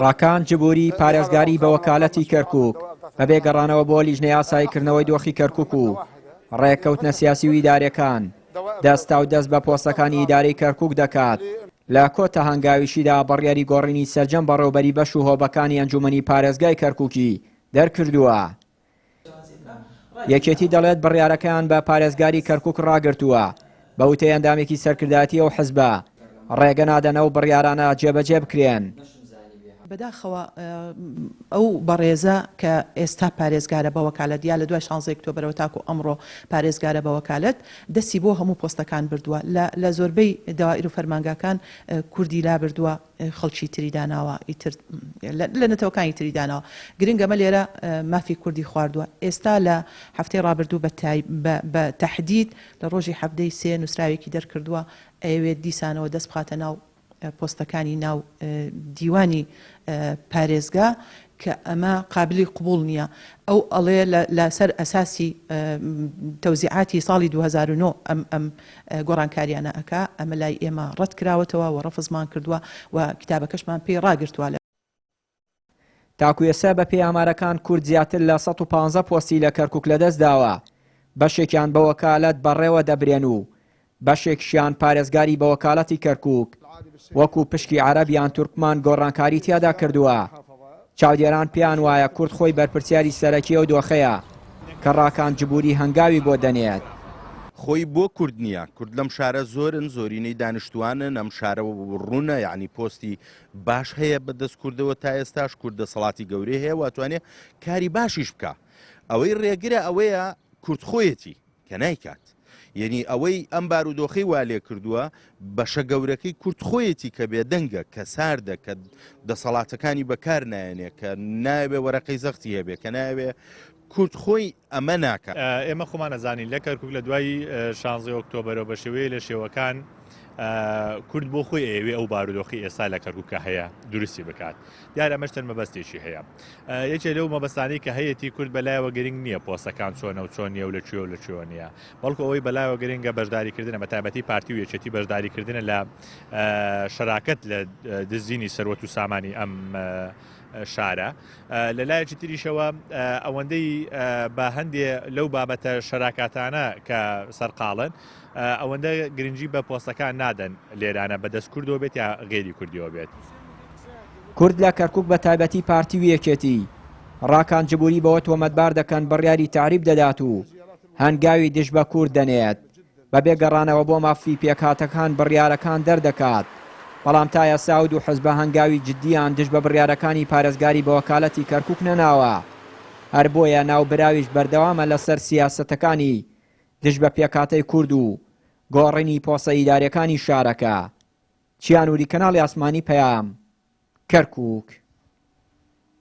ڕاکان جبوری پارێزگاری بە وەکالەتی کەرکووک بەبێ گەڕانەوە بۆ لیژنەی ئاساییکردنەوەی دۆخی کەرکووک و ڕێککەوتنە سیاسی و ئیدارەکان دەستا و دەست بە پۆستەکانی ئیدارەی کەرکووک دەکات. لە کۆتە هەنگاویشیدا بڕیاری گۆڕینی سەرجەم بەڕێوەبەری بەش و هۆبەکانی ئەنجومەنی پارێزگای کەرکووکی دەرکردووە. یەکێتی دەڵێت بڕیارەکان بە پارێزگاری کەرکووک ڕاگرتووە بە وتەی ئەندامێکی سەرکردایەتی ئەو حزبە ڕێگە نادەنە و بڕیارانە جێبەجێ بکرێن. بەداخەوە ئەو بەڕێزە کە ئێستا پارێزگارە بە وەکالەت یا لە دوای 16 ئۆکتۆبرەوە تاکو ئەمڕۆ پارێزگارە بە وەکالەت دەستی بۆ هەموو پۆستەکان بردووە لە زۆربەی داوائیر و فەرمانگاکان کوردی لا بردووە خەڵکی تری داناوە لە نەتەوەکانی تری داناوە گرنگە مە لێرە مافی کوردی خواردووە. ئێستا لە هەفتەی ڕابردوو بە تەحدید لە ڕۆژی هەفتەی سێ نووسراوێکی دەرکردووە ئەوێت دیسانەوە دەست بخاتە ناو پۆستەکانی ناو دیوانی پارێزگا کە ئەمە قابلی قبول نییە. ئەو ئەڵێ لەسەر ئەساسی تەوزیعاتی ساڵی 2009 ئەم گۆڕانکاریانە ئەکا ئەمە لای ئێمە ڕەت کراوەتەوە و ڕەفزمان کردووە و کتابەکەشمان پێی ڕاگرتووە. تاکو ئێستا بە پێی ئامارەکان کورد زیاتر لە 115 پۆستی لە کەرکووک لەدەست داوە، بەشێکیان بە وەکالەت بەڕێوە دەبرێن و بەشێکشیان پارێزگاری بە وەکالەتی کەرکووک وەکو پشکی عەرەبیان تورکمان گۆڕانکاری تیادا کردووە. چاودێران پێیان وایە کورد خۆی بەرپرسیاری سەرەکی ئەو دۆخەیە کە ڕاکان جبوری هەنگاوی بۆ دەنێت. خۆی بۆ کورد نییە. کورد لەم شارە زۆرن، زۆرینەی دانیشتوانن، ئەم شارە ڕوونە، یعنی پۆستی باش هەیە بەدەست کوردەوە تا ئێستاش کورد دەسەڵاتی گەورەی هەیە واتوانێت کاری باشیش بکە. ئەوەی ڕێگرە ئەوەیە کورد خۆیەتی کە نایکات. یعنی ئەوەی ئەم بارودۆخی وا لێ کردووە بەشە گەورەکەی کورد خۆیەتی کە بێدەنگە کە ساردە کە دەسەڵاتەکانی بەکار نایەنێ کە نایبێ وەرەقەی زەختی هەبێ کە نایبێ کورد خۆی ئەمە ناکە. ئێمە خۆمان نەزانین لە کەرکووک لە دوای 16 ئۆکتۆبرەوە بە شێوەیە لە شێوەکان کورد بۆ خۆی ئێوێ ئەو بارودۆخی ئێستا لە کەرکووکە هەیە دروستی بکات. دیارە ئەمەش تەنمە مەبەستێکی هەیە. یەکێ لەو مەبەستانەی کە هەیەی کورد بەلایەوە گرنگ نییە پۆستەکان چۆنە و چۆن نیە و لەکوێ و لەکوێ نییە، بەڵکو ئەوەی بەلایەوە گرنگە بەشداریکردنە بە تایبەتی پارتی و یەکێتی بەشداریکردنە لە شەراکەت لە دزینی سەروەت و سامانی ئەم شارە. لەلایەکی تریشەوە ئەوەندەی بە هەندێ لەو بابەتە شەراکاتانە کە سەرقاڵن ئەوەندە گرنگی بە پۆستەکان نادەن لێرانە بەدەست کوردەوە بێت یا غێری کوردیەوە بێت. کورد لە کەرکووک بە تایبەتی پارتی و یەکێتی ڕاکان جبوری بەوە تۆمەتبار دەکەن بڕیاری تعریب دەدات و هەنگاوی دژ بە کورد دەنێت بەبێ گەڕانەوە بۆ مافی پێکهاتەکان بڕیارەکان دەردەکات. بەڵام تا ئێستا و دوو حزبە هەنگاوی جددیان دژ بە بڕیارەکانی پارێزگاری بە وەکالەتی کەرکووک نەناوە. هەر بۆیە ناوبراویش بەردەوامە لەسەر سیاسەتەکانی دژ بە پێکهاتەی کورد و گۆڕینی پۆستە ئیدارەکانی شارەکە. چیانوری کەناڵی ئاسمانی پەیام، کەرکووک.